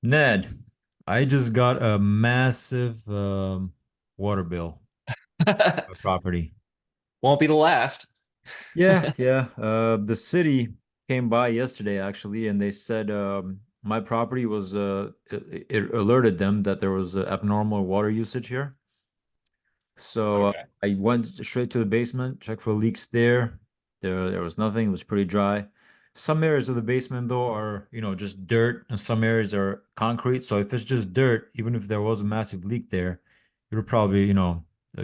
Ned, I just got a massive water bill for property. Won't be the last. Yeah, yeah. The city came by yesterday actually, and they said my property was it alerted them that there was abnormal water usage here. So Okay. I went straight to the basement, checked for leaks there. There was nothing. It was pretty dry. Some areas of the basement though are, just dirt, and some areas are concrete. So if it's just dirt, even if there was a massive leak there, it'll probably,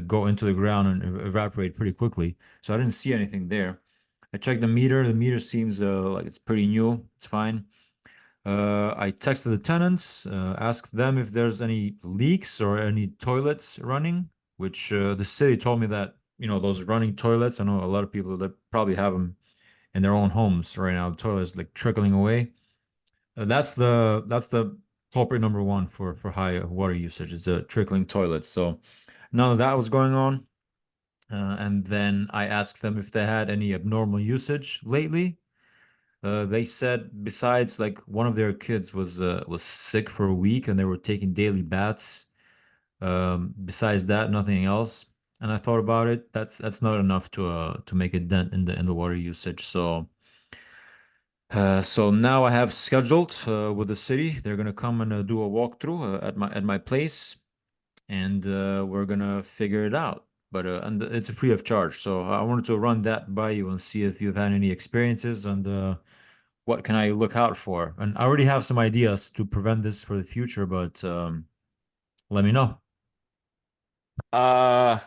go into the ground and evaporate pretty quickly. So I didn't see anything there. I checked the meter. The meter seems like it's pretty new. It's fine. I texted the tenants, asked them if there's any leaks or any toilets running, which the city told me that, those running toilets, I know a lot of people that probably have them in their own homes right now. The toilets like trickling away. That's the culprit number one for high water usage is the trickling toilets. So none of that was going on. And then I asked them if they had any abnormal usage lately. They said besides like one of their kids was sick for a week and they were taking daily baths. Besides that, nothing else. And I thought about it. That's not enough to make a dent in the water usage. So now I have scheduled with the city. They're gonna come and do a walkthrough at my place, and we're gonna figure it out. But and it's free of charge. So I wanted to run that by you and see if you've had any experiences and what can I look out for? And I already have some ideas to prevent this for the future, but let me know. Uh,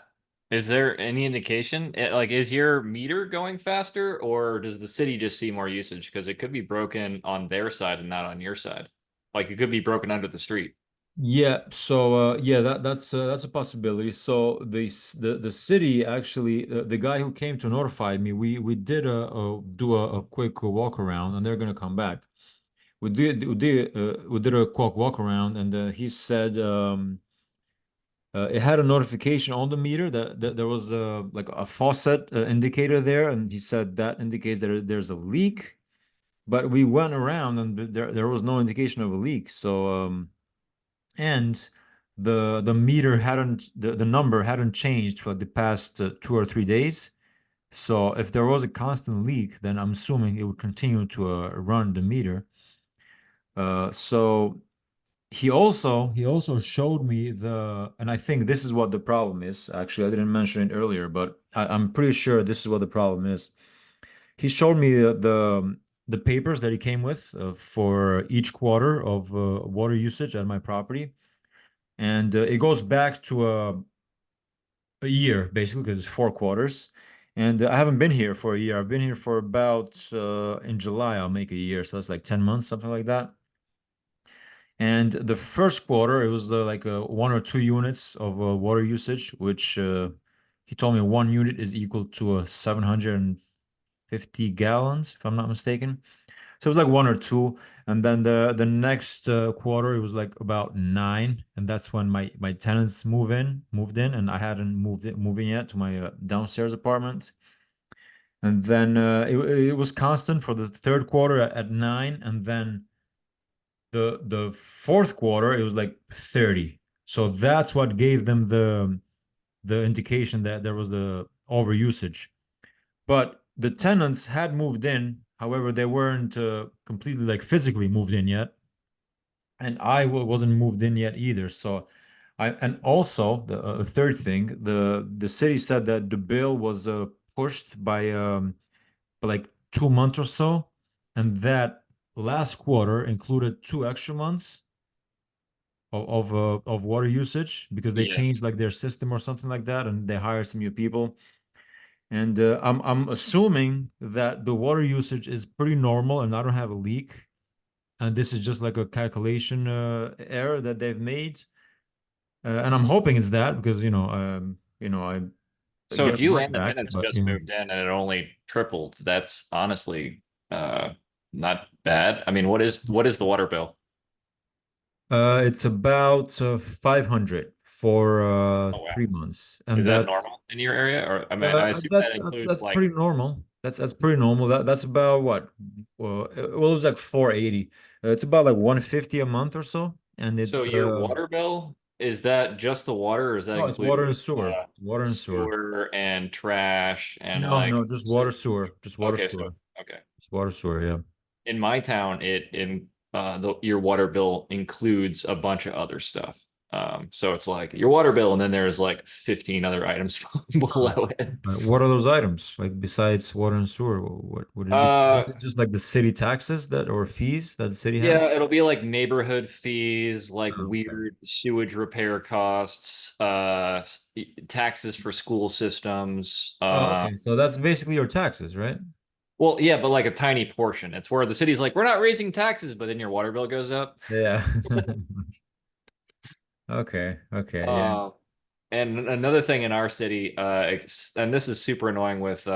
is there any indication? Like, is your meter going faster, or does the city just see more usage? Because it could be broken on their side and not on your side. Like, it could be broken under the street. Yeah, so yeah, that's a possibility. So the city actually, the guy who came to notify me, we did do a quick walk around, and they're gonna come back. We did a quick walk around, and he said it had a notification on the meter that there was like a faucet indicator there, and he said that indicates that there's a leak. But we went around and there was no indication of a leak. So and the meter hadn't the number hadn't changed for the past 2 or 3 days. So if there was a constant leak, then I'm assuming it would continue to run the meter. So he also showed me and I think this is what the problem is. Actually, I didn't mention it earlier, but I'm pretty sure this is what the problem is. He showed me the papers that he came with for each quarter of water usage at my property, and it goes back to a year basically because it's 4 quarters. And I haven't been here for a year. I've been here for about in July I'll make a year, so that's like 10 months, something like that. And the first quarter, it was like 1 or 2 units of water usage, which he told me 1 unit is equal to 750 gallons, if I'm not mistaken. So it was like 1 or 2, and then the next quarter, it was like about 9, and that's when my tenants moved in, and I hadn't moved in yet to my downstairs apartment. And then it was constant for the third quarter at 9, and then the fourth quarter it was like 30. So that's what gave them the indication that there was the overusage. But the tenants had moved in, however they weren't completely like physically moved in yet, and wasn't moved in yet either. So and also the third thing, the city said that the bill was pushed by like 2 months or so, and that last quarter included 2 extra months of water usage because they Yes. changed like their system or something like that, and they hired some new people. And I'm assuming that the water usage is pretty normal, and I don't have a leak. And this is just like a calculation error that they've made. And I'm hoping it's that because I So get if my you money and the back, tenants but just moved in and it only tripled, that's honestly uh not bad. I mean, what is the water bill? it's about 500 for Oh wow. 3 months, Is and that that's normal in your area? Or I mean, I assume that that's includes that's pretty like normal. That's pretty normal. That's about what? Well, it was like 480. It's about like 150 a month or so, and So it's your water bill, is that just the water, or does that no, it's water include and sewer, water and sewer. sewer and trash and No, like no, just water, sewer, just water, okay, so sewer, okay. just water, sewer. Yeah. In my town, your water bill includes a bunch of other stuff. So it's like your water bill, and then there's like 15 other items Uh, below it. what are those items like besides water and sewer? What would it be? Uh, Is it just like the city taxes that or fees that the city has? yeah, it'll be like neighborhood fees, like Oh, okay. weird sewage repair costs, taxes for school systems. Oh, okay. So that's basically your taxes, right? Well, yeah, but like a tiny portion. It's where the city's like, we're not raising taxes, but then your water bill goes up. Yeah. Okay. Okay. Yeah. Uh, and another thing in our city, and this is super annoying with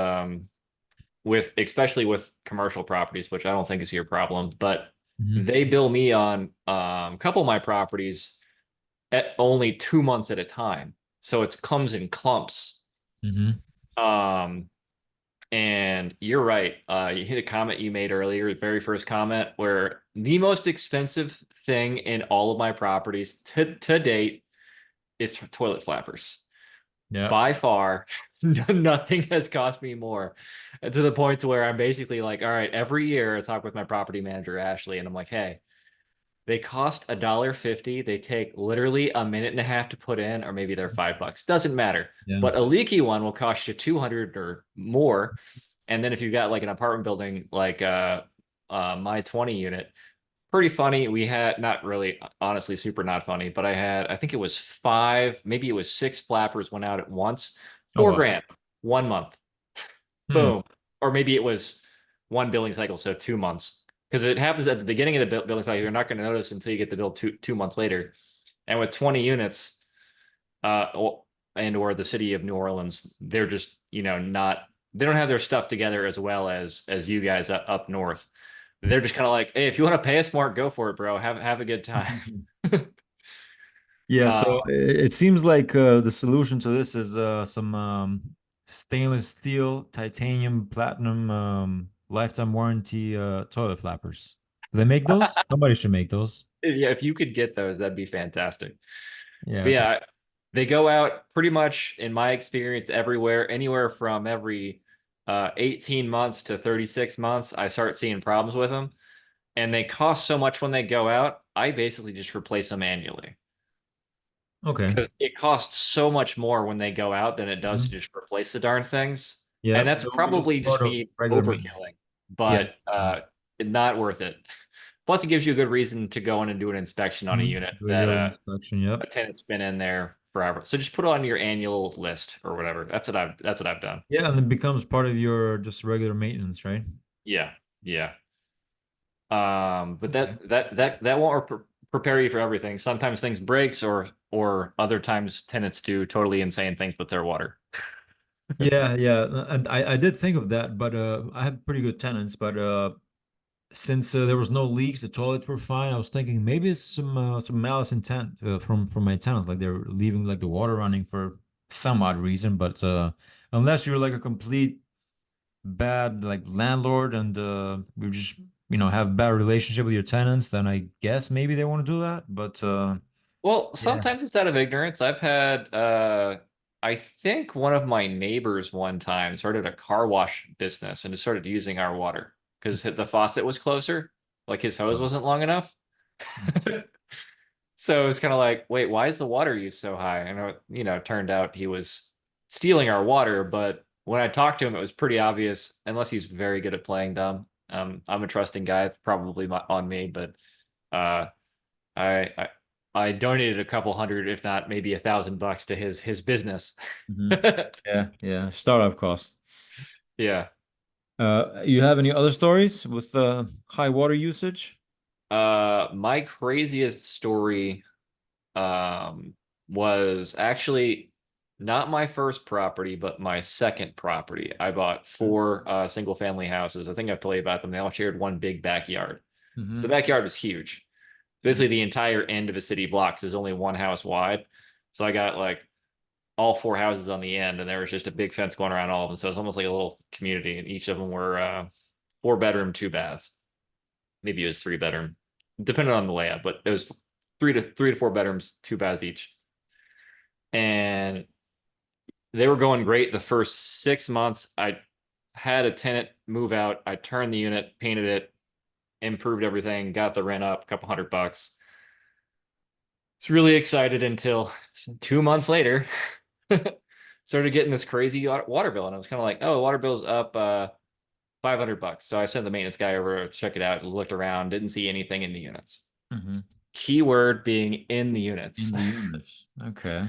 especially with commercial properties, which I don't think is your problem, but Hmm. they bill me on a couple of my properties at only 2 months at a time. So it comes in clumps. Hmm. Um, and you're right. You hit a comment you made earlier, the very first comment, where the most expensive thing in all of my properties to date is toilet flappers. Yeah. By far, nothing has cost me more. And to the point to where I'm basically like, all right, every year I talk with my property manager, Ashley, and I'm like, hey, they cost $1.50. They take literally a minute and a half to put in, or maybe they're $5. Doesn't matter. Yeah. But a leaky one will cost you 200 or more. And then if you've got like an apartment building like my 20 unit, pretty funny. We had not really, honestly, super not funny, but I think it was five, maybe it was six flappers went out at once. Oh Four wow. grand, 1 month, Hmm. boom. Or maybe it was one billing cycle, so 2 months. Because it happens at the beginning of the billing cycle, you're not going to notice until you get the bill two months later. And with 20 units, and or the city of New Orleans, they're just not they don't have their stuff together as well as you guys up north. They're just kind of like, hey, if you want to pay us more, go for it, bro. Have a good time. Yeah, Uh, so it seems like the solution to this is some stainless steel, titanium, platinum, lifetime warranty toilet flappers. Do they make those? Somebody should make those. yeah, if you could get those, that'd be fantastic. Yeah, But that's what. yeah, they go out pretty much, in my experience, everywhere, anywhere from every 18 months to 36 months. I start seeing problems with them, and they cost so much when they go out. I basically just replace them annually. Okay. Because it costs so much more when they go out than it does to Mhm. just replace the darn things. Yeah, And that's it would be just probably just part of me regular maintenance. overkilling, Yeah. but not worth it. Plus, it gives you a good reason to go in and do an inspection on a Mhm. unit Do a that yearly inspection. Yep. a tenant's been in there forever. So just put it on your annual list or whatever. That's what I've done. Yeah, and it becomes part of your just regular maintenance, right? Yeah, yeah. But Okay. that won't prepare you for everything. Sometimes things breaks, or other times tenants do totally insane things with their water. Yeah, yeah, and I did think of that, but I had pretty good tenants, but since there was no leaks, the toilets were fine. I was thinking maybe it's some malice intent from my tenants, like they're leaving like the water running for some odd reason. But unless you're like a complete bad like landlord and you just have bad relationship with your tenants, then I guess maybe they want to do that. But Well, yeah. sometimes it's out of ignorance. I've had I think one of my neighbors one time started a car wash business and just started using our water because the faucet was closer, like his hose Wow. wasn't long enough. So it's kind of like, wait, why is the water use so high? And it turned out he was stealing our water, but when I talked to him, it was pretty obvious, unless he's very good at playing dumb. I'm a trusting guy, it's probably on me, but uh I, I I donated a couple hundred, if not maybe $1,000 to his business. Hmm. Yeah, yeah, startup costs. Yeah. You have any other stories with high water usage? My craziest story was actually not my first property, but my second property. I bought four single family houses. I think I've told you about them. They all shared one big backyard. So the Mm-hmm. backyard was huge. Basically, the entire end of a city block, 'cause there's only one house wide. So I got like all four houses on the end, and there was just a big fence going around all of them. So it's almost like a little community, and each of them were 4 bedroom, 2 baths. Maybe it was 3 bedroom, depending on the layout, but it was 3 to 4 bedrooms, 2 baths each. And they were going great the first 6 months. I had a tenant move out. I turned the unit, painted it, improved everything, got the rent up a couple $100. Was really excited until 2 months later, started getting this crazy water bill, and I was kind of like, "Oh, the water bill's up $500." So I sent the maintenance guy over to check it out, looked around, didn't see anything in the units. Mhm. Keyword being in the In units. the units. Okay.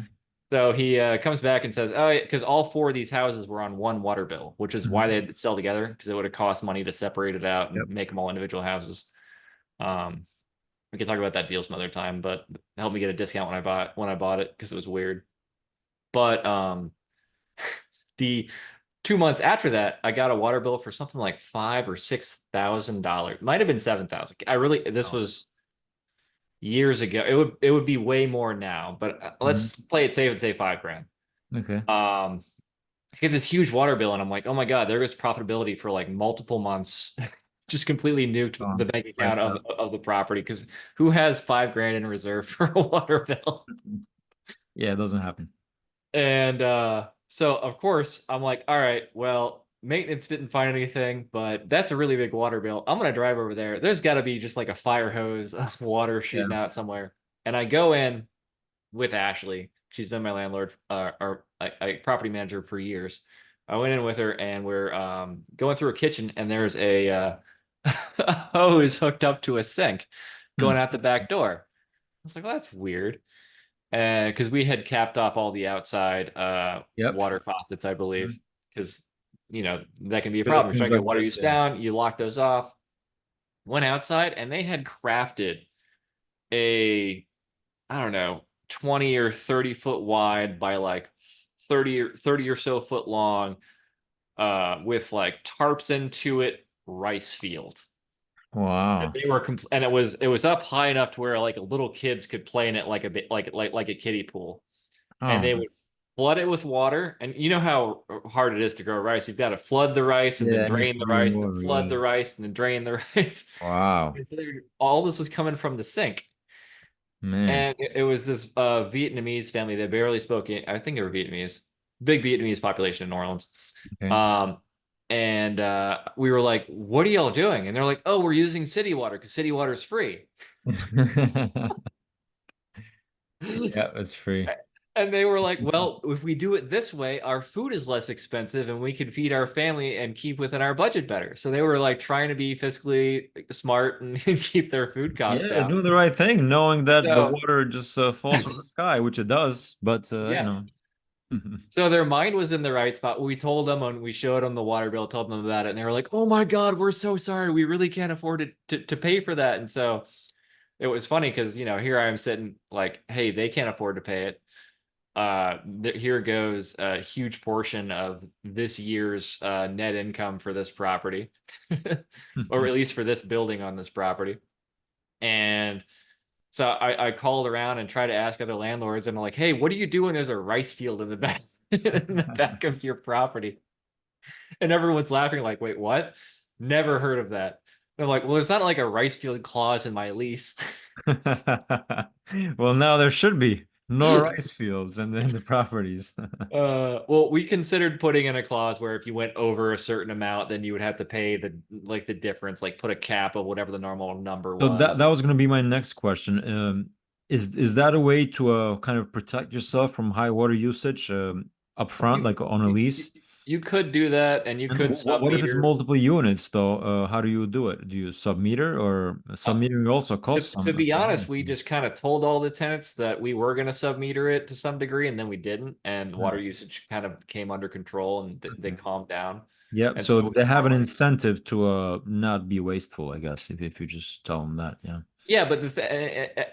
So he comes back and says, "Oh, because all four of these houses were on one water bill, which is why Mhm. they had to sell together, because it would have cost money to separate it out Yep. and make them all individual houses." Um, we can talk about that deal some other time, but it helped me get a discount when I bought it because it was weird. But the 2 months after that, I got a water bill for something like $5,000 or $6,000. Might have been 7,000. This Oh. was years ago. It would be way more now, but Mhm. let's play it safe and say 5 grand. Okay. I get this huge water bill, and I'm like, oh my god, there goes profitability for like multiple months. Just completely nuked the bank Right. account of the property, because who has 5 grand in reserve for a water bill? Yeah, it doesn't happen. And so of course I'm like, all right, well, maintenance didn't find anything, but that's a really big water bill. I'm gonna drive over there. There's got to be just like a fire hose of water Yeah. shooting out somewhere. And I go in with Ashley. She's been my landlord, or a property manager for years. I went in with her, and we're going through a kitchen, and there's a hose hooked up to a sink Hmm. going out the back door. I was like, well, that's weird. And because we had capped off all the outside Yep. water faucets, I believe, because that can be a Because of problem. You're things trying to like get water this, use yeah. down, you lock those off. Went outside, and they had crafted a, I don't know, 20 or 30 foot wide by like 30 or so foot long, with like tarps into it, rice field. Wow. They were and it was up high enough to where like little kids could play in it, like a bit like a kiddie pool. And Oh, they would flood it with water. And you know how hard it is to grow rice. You've got to flood the rice and then yeah, it needs drain to the be in rice, then water. flood Yeah. the rice, and then drain the rice. Wow, And so all this was coming from the sink. man. And it was this Vietnamese family that barely spoke. I think they were Vietnamese. Big Vietnamese population in New Orleans. Okay. Um, and we were like, "What are y'all doing?" And they're like, "Oh, we're using city water because city water is free." Yeah, it's free. And they were like, "Well, if we do it this way, our food is less expensive and we can feed our family and keep within our budget better." So they were like trying to be fiscally smart and keep their food costs Yeah, down. doing the right thing, knowing that the So, water just falls from the sky, which it does, but yeah. Mhm. So their mind was in the right spot. We told them, and we showed them the water bill, told them about it, and they were like, "Oh my God, we're so sorry. We really can't afford to pay for that." And so it was funny because, here I am sitting like, "Hey, they can't afford to pay it. Here goes a huge portion of this year's net income for this property, or at least for this building on this property." And so I called around and tried to ask other landlords, and I'm like, "Hey, what are you doing? There's a rice field in the back in the back of your property." And everyone's laughing, like, "Wait, what? Never heard of that." And I'm like, "Well, there's not like a rice field clause in my lease." Well, now there should be no rice fields and then the properties. Well, we considered putting in a clause where if you went over a certain amount, then you would have to pay the difference, like put a cap of whatever the normal number So that was. that was going to be my next question. Is that a way to kind of protect yourself from high water usage upfront, You, like on a you lease? you could do that, and you And could what if it's sub-meter. multiple units though? How do you do it? Do you sub-meter or Uh, sub-metering also to, costs to be some honest, money? we just kind of told all the tenants that we were going to sub-meter it to some degree, and then we didn't, and water Hmm. usage kind of came under control, and they Okay. calmed down. Yeah, And so so they have an incentive to not be wasteful, I guess, if you just tell them that. Yeah. yeah, but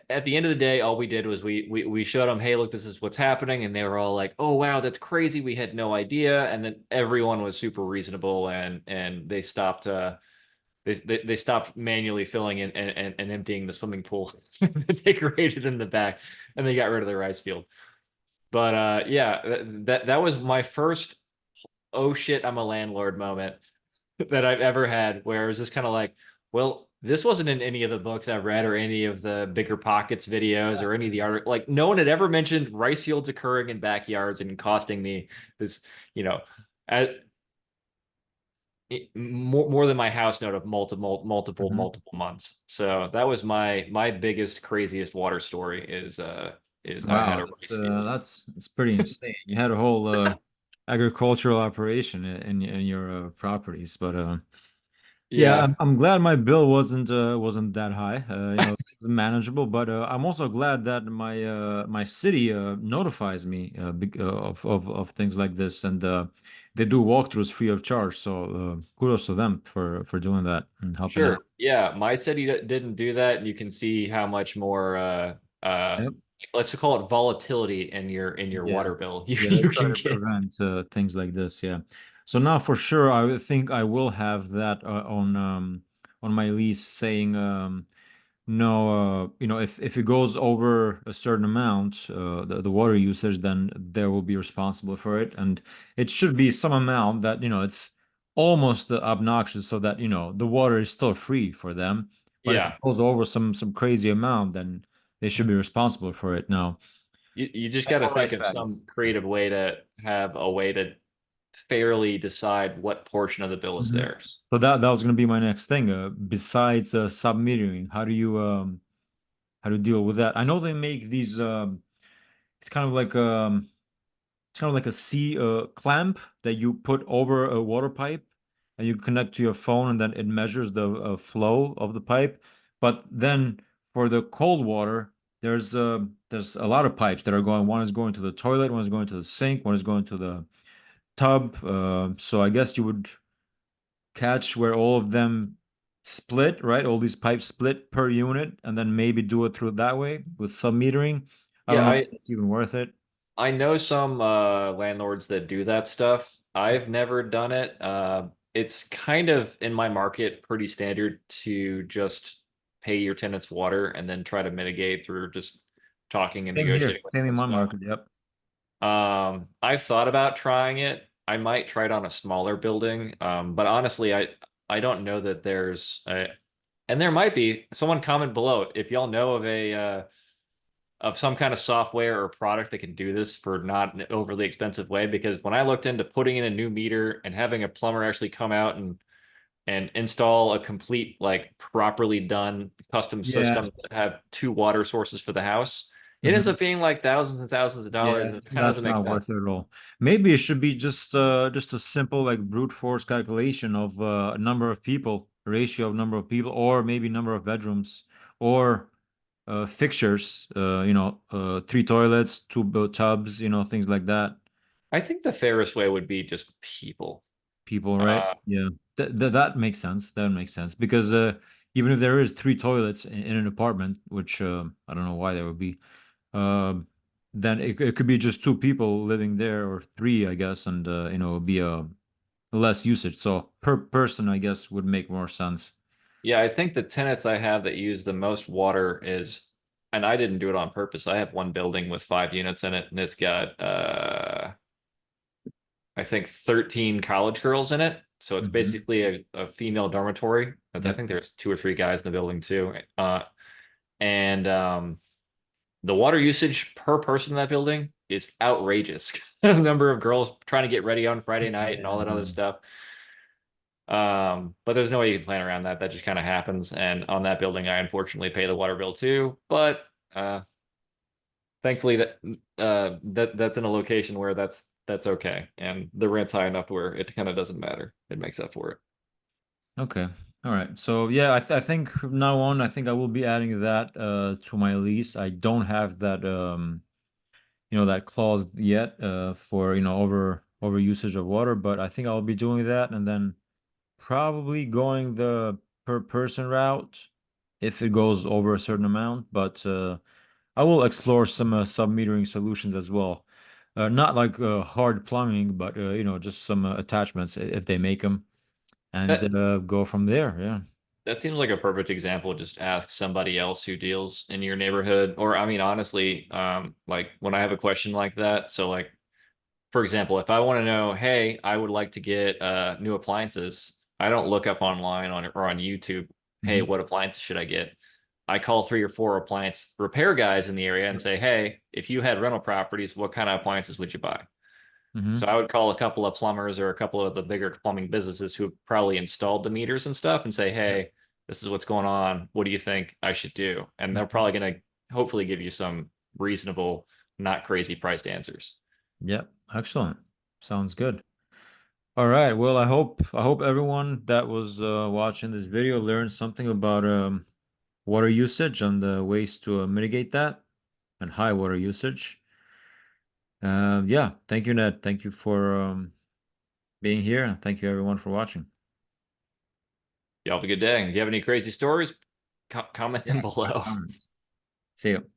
at the end of the day, all we did was we showed them, "Hey, look, this is what's happening," and they were all like, "Oh wow, that's crazy. We had no idea." And then everyone was super reasonable, and they stopped they stopped manually filling in and emptying the swimming pool that they created in the back, and they got rid of the rice field. But yeah, that was my first oh shit, I'm a landlord moment that I've ever had, where it was just kind of like, well, this wasn't in any of the books I've read or any of the Bigger Pockets videos or any of the art. Like, no one had ever mentioned rice fields occurring in backyards and costing me this, you know, at, more than my house note of Mhm. multiple months. So that was my biggest, craziest water story is I had Wow, a rice field. that's pretty insane. You had a whole agricultural operation in your properties, but yeah, Yeah, I'm glad my bill wasn't that high. It was manageable, but I'm also glad that my city notifies me of things like this, and they do walkthroughs free of charge. So kudos to them for doing that and helping out. sure. Yeah, my city didn't do that, and you can see how much more uh Yep. let's call it volatility in your Yeah. water bill you Yeah, they you try can to get. prevent things like this. Yeah. So now for sure, I would think I will have that on my lease saying no, if it goes over a certain amount, the water usage, then they will be responsible for it, and it should be some amount that it's almost obnoxious, so that the water is still free for them. But if it Yeah, goes over some crazy amount, then they should be responsible for it. Now, you just no got to more think rice of some paddies. creative way to have a way to fairly decide what portion of the bill is Mhm. theirs. So that was going to be my next thing. Besides sub-metering, how do you deal with that? I know they make these. It's kind of like a C clamp that you put over a water pipe, and you connect to your phone, and then it measures the flow of the pipe. But then for the cold water, there's a lot of pipes that are going. One is going to the toilet, one is going to the sink, one is going to the tub. So I guess you would catch where all of them split, right? All these pipes split per unit, and then maybe do it through that way with sub-metering. I don't Yeah, know if it's even worth it. I know some landlords that do that stuff. I've never done it. It's kind of in my market pretty standard to just pay your tenants water and then try to mitigate through just talking and Same here. negotiating with them Same in and my stuff. market. Yep. I've thought about trying it. I might try it on a smaller building. But honestly, I don't know that there's a, and there might be someone comment below if y'all know of a of some kind of software or product that can do this for not an overly expensive way. Because when I looked into putting in a new meter and having a plumber actually come out and install a complete, like, properly done custom Yeah. system that have two water sources for the house, it ends Mhm. up being like thousands and thousands of dollars, Yeah, and it kind of that's doesn't make not sense. worth it at all. Maybe it should be just a simple like brute force calculation of number of people, ratio of number of people, or maybe number of bedrooms, or fixtures. Three toilets, two tubs, things like that. I think the fairest way would be just people. People, right? Uh, Yeah, that makes sense. That makes sense because even if there is three toilets in an apartment, which I don't know why there would be, um, then it could be just two people living there or three, I guess, and it'd be a less usage. So per person, I guess, would make more sense. yeah, I think the tenants I have that use the most water is, and I didn't do it on purpose. I have one building with 5 units in it, and it's got I think 13 college girls in it. So it's Hmm. basically a female dormitory. I Yep. think there's two or three guys in the building too. And the water usage per person in that building is outrageous. The number of girls trying to get ready on Friday night and all that other Yeah. stuff. But there's no way you can plan around that. That just kind of happens. And on that building, I unfortunately pay the water bill too. But thankfully that's in a location where that's okay. And the rent's high enough to where it kind of doesn't matter. It makes up for it. Okay. All right. So yeah, I think from now on, I think I will be adding that to my lease. I don't have that that clause yet for over usage of water, but I think I'll be doing that, and then probably going the per person route if it goes over a certain amount. But I will explore some sub-metering solutions as well. Not like hard plumbing, but just some attachments if they make them, and That go from there. Yeah. That seems like a perfect example. Just ask somebody else who deals in your neighborhood. Or I mean, honestly, like when I have a question like that, so like for example, if I want to know, hey, I would like to get new appliances, I don't look up online or on YouTube, hey, Hmm. what appliances should I get? I call 3 or 4 appliance repair guys in the area and say, hey, if you had rental properties, what kind of appliances would you buy? So Hmm. I would call a couple of plumbers or a couple of the bigger plumbing businesses who probably installed the meters and stuff and say, Yep. hey, this is what's going on. What do you think I should do? And they're Mhm. probably going to hopefully give you some reasonable, not crazy priced answers. Yep. Excellent. Sounds good. All right. Well, I hope everyone that was watching this video learned something about water usage and the ways to mitigate that and high water usage. Yeah. Thank you, Ned. Thank you for being here, and thank you everyone for watching. Y'all have a good day. If you have any crazy stories, comment Yeah. them Leave below. comments. See you.